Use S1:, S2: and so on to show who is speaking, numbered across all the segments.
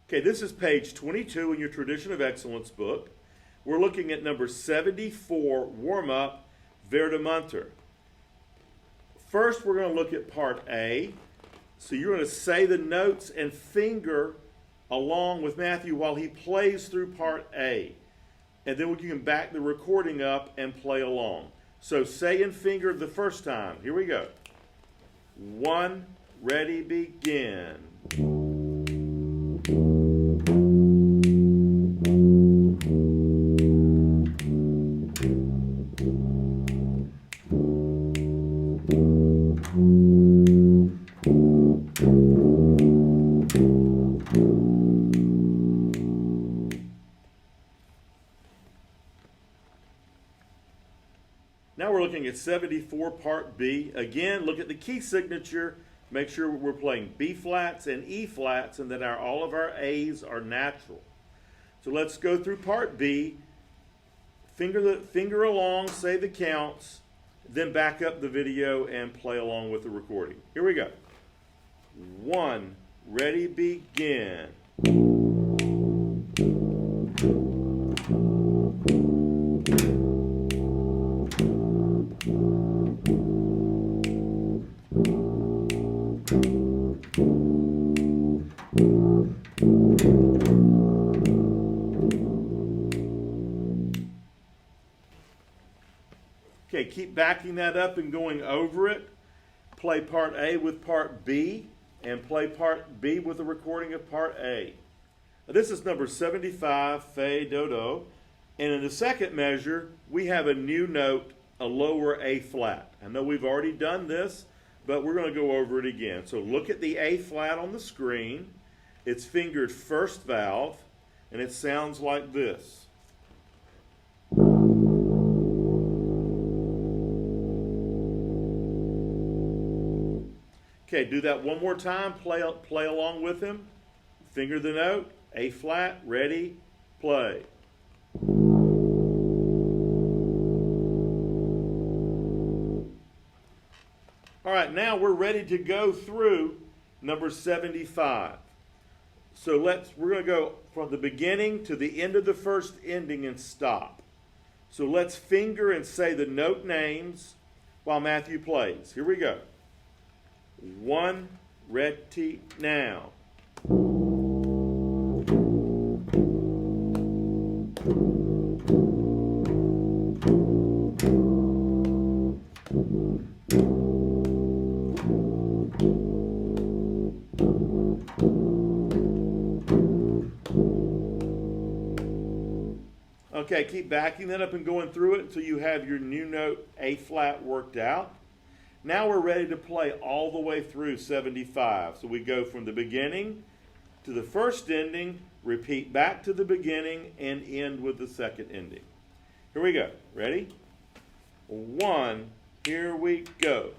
S1: Okay, this is page 22 in your Tradition of Excellence book. We're looking at number 74, warm-up, Verdemunter. First, we're going to look at part A. So you're going to say the notes and finger along with Matthew while he plays through part A. And then we can back the recording up and play along. So say and finger the first time. Here we go. 1, ready, begin. Now we're looking at 74, part B. Again, look at the key signature. Make sure we're playing B flats and E flats and that all of our A's are natural. So let's go through part B. Finger along, say the counts, then back up the video and play along with the recording. Here we go. 1, ready, begin. Okay, keep backing that up and going over it. Play part A with part B, and play part B with a recording of part A. Now, this is number 75, Fe, Do, Do. And in the second measure, we have a new note, a lower A flat. I know we've already done this, but we're going to go over it again. So look at the A flat on the screen. It's fingered first valve, and it sounds like this. Okay, do that one more time. Play along with him. Finger the note. A flat. Ready. Play. All right, now we're ready to go through number 75. So we're going to go from the beginning to the end of the first ending and stop. So let's finger and say the note names while Matthew plays. Here we go. 1, ready, now. Okay, keep backing that up and going through it until you have your new note A flat worked out. Now we're ready to play all the way through 75. So we go from the beginning to the first ending, repeat back to the beginning, and end with the second ending. Here we go. Ready? 1, here we go.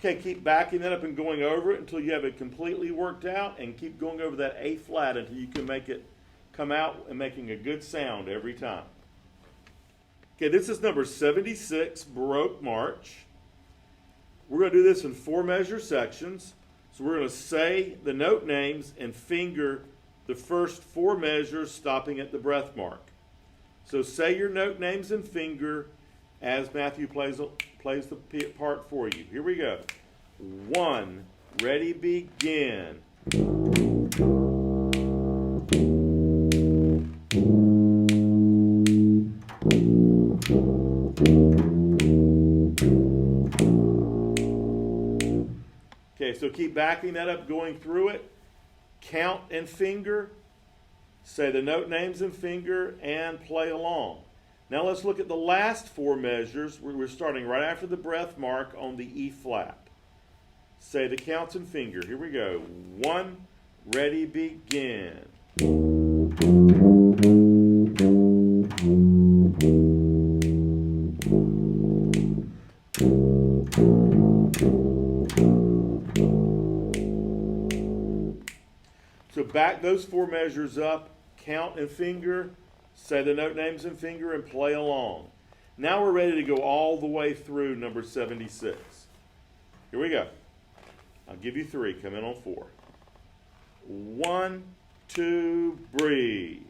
S1: Okay, keep backing that up and going over it until you have it completely worked out, and keep going over that A flat until you can make it come out and making a good sound every time. Okay, this is number 76, Baroque March. We're going to do this in 4 measure sections. So we're going to say the note names and finger the first 4 measures, stopping at the breath mark. So say your note names and finger as Matthew plays the part for you. Here we go. 1, ready, begin. Okay, so keep backing that up, going through it. Count and finger. Say the note names and finger and play along. Now let's look at the last four measures. We're starting right after the breath mark on the E flat. Say the counts and finger. Here we go. 1, ready, begin. So back those four measures up, count and finger, say the note names and finger, and play along. Now we're ready to go all the way through number 76. Here we go. I'll give you 3. Come in on 4. 1, 2, breathe.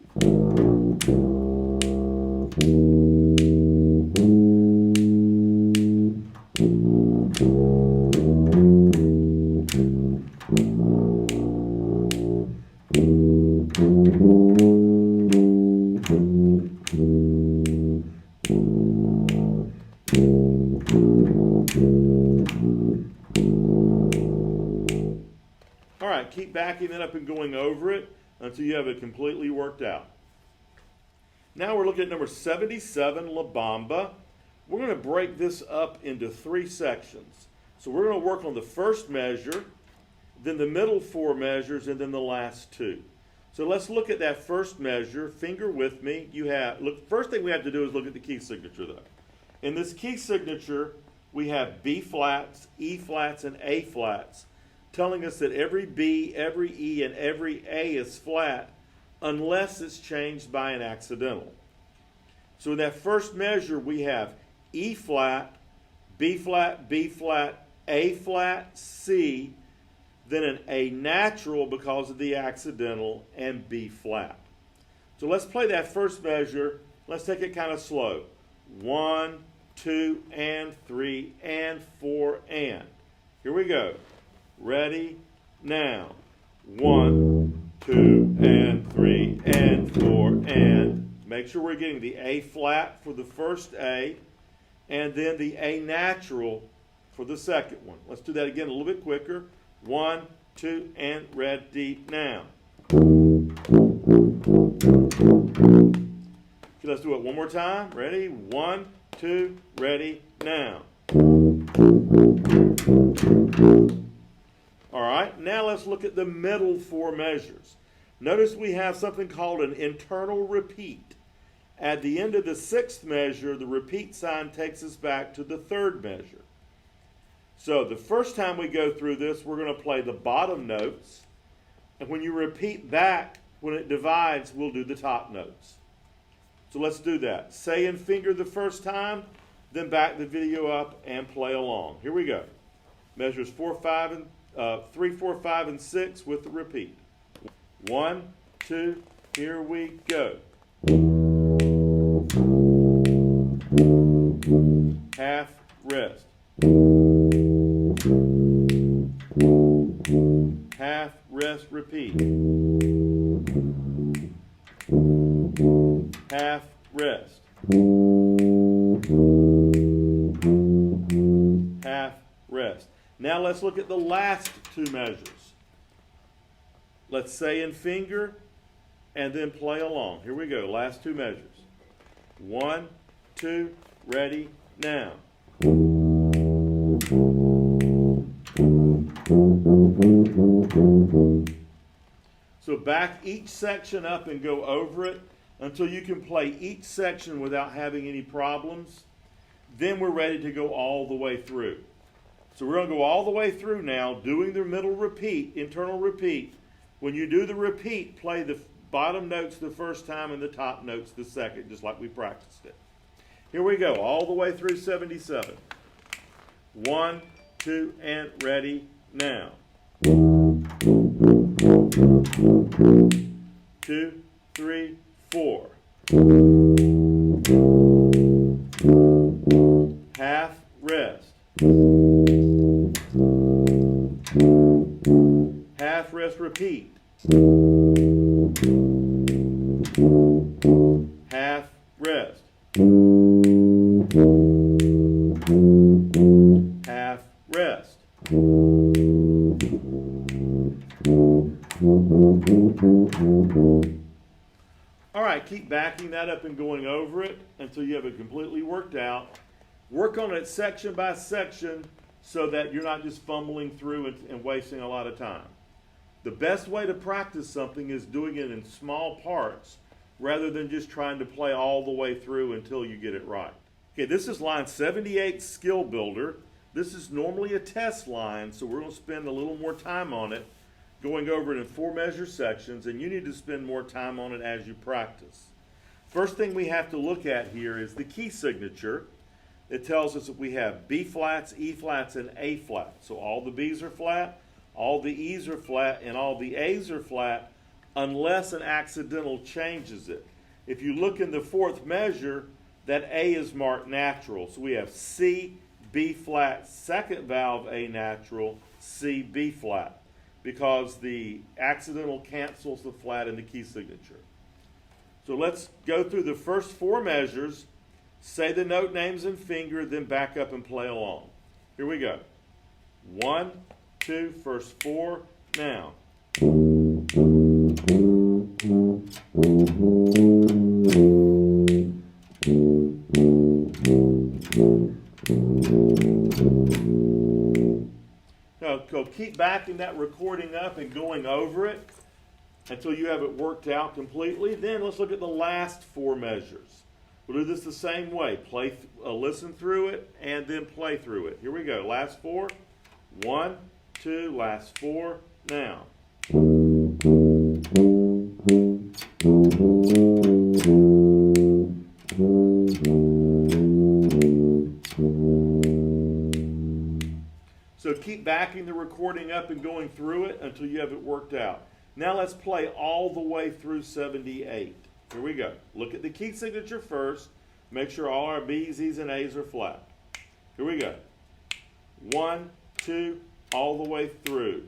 S1: All right, keep backing it up and going over it until you have it completely worked out. Now we're looking at number 77, La Bamba. We're going to break this up into 3 sections. So we're going to work on the first measure, then the middle 4 measures, and then the last 2. So let's look at that first measure. Finger with me. First thing we have to do is look at the key signature, though. In this key signature, we have B flats, E flats, and A flats, telling us that every B, every E, and every A is flat unless it's changed by an accidental. So in that first measure, we have E flat, B flat, B flat, A flat, C, then an A natural because of the accidental, and B flat. So let's play that first measure. Let's take it kind of slow. 1, 2, and 3, and 4, and. Here we go. Ready, now. 1, 2, and 3, and 4, and. Make sure we're getting the A flat for the first A, and then the A natural for the second one. Let's do that again a little bit quicker. 1, 2, and ready, now. Okay, let's do it one more time. Ready? 1, 2, ready, now. All right, now let's look at the middle 4 measures. Notice we have something called an internal repeat. At the end of the 6th measure, the repeat sign takes us back to the 3rd measure. So the first time we go through this, we're going to play the bottom notes. And when you repeat back, when it divides, we'll do the top notes. So let's do that. Say and finger the first time, then back the video up and play along. Here we go. Measures 3, 4, 5, and 6 with the repeat. 1, 2, here we go. Half, rest. Half, rest, repeat. Half, rest. Half, rest. Now let's look at the last 2 measures. Let's say and finger and then play along. Here we go, last 2 measures. 1, 2, ready, now. So back each section up and go over it until you can play each section without having any problems. Then we're ready to go all the way through. So we're going to go all the way through now, doing the middle repeat, internal repeat. When you do the repeat, play the bottom notes the first time and the top notes the second, just like we practiced it. Here we go, all the way through 77. 1, 2, and ready, now. 2, 3, 4. Half, rest. Half, rest, repeat. Half, rest. Half, rest. All All right, keep backing that up and going over it until you have it completely worked out. Work on it section by section so that you're not just fumbling through and wasting a lot of time. The best way to practice something is doing it in small parts rather than just trying to play all the way through until you get it right. Okay, this is line 78, Skill Builder. This is normally a test line, so we're going to spend a little more time on it, going over it in 4 measure sections, and you need to spend more time on it as you practice. First thing we have to look at here is the key signature. It tells us that we have B flats, E flats, and A flat. So all the B's are flat, all the E's are flat, and all the A's are flat unless an accidental changes it. If you look in the 4th measure, that A is marked natural. So we have C, B flat, second valve A natural, C, B flat, because the accidental cancels the flat in the key signature. So let's go through the first 4 measures, say the note names and finger, then back up and play along. Here we go. 1, 2, first 4, now. Now, go keep backing that recording up and going over it until you have it worked out completely. Then let's look at the last 4 measures. We'll do this the same way. Listen through it and then play through it. Here we go. Last 4. 1, 2, last 4, now. So keep backing the recording up and going through it until you have it worked out. Now let's play all the way through 78. Here we go. Look at the key signature first. Make sure all our B's, E's, and A's are flat. Here we go. 1, 2, all the way through.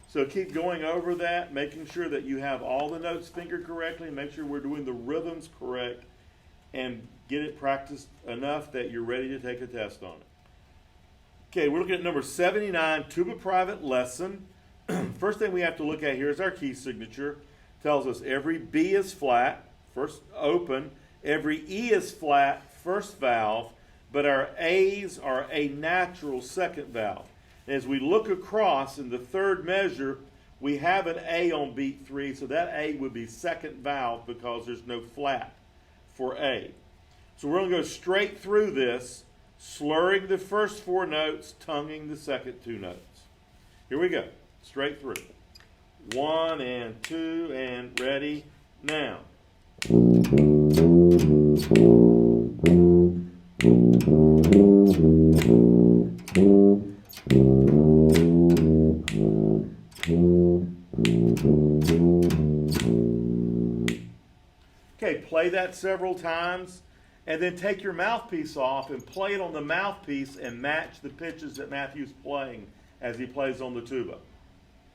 S1: So keep going over that, making sure that you have all the notes fingered correctly, make sure we're doing the rhythms correct, and get it practiced enough that you're ready to take a test on it. Okay, we're looking at number 79, Tuba Private Lesson. First thing we have to look at here is our key signature. Tells us every B is flat, first open, every E is flat, first valve, but our A's are a natural second valve. As we look across in the 3rd measure, we have an A on beat 3, so that A would be second valve because there's no flat for A. So we're going to go straight through this, slurring the first 4 notes, tonguing the second 2 notes. Here we go, straight through. 1 and 2 and ready, now. Okay, play that several times and then take your mouthpiece off and play it on the mouthpiece and match the pitches that Matthew's playing as he plays on the tuba.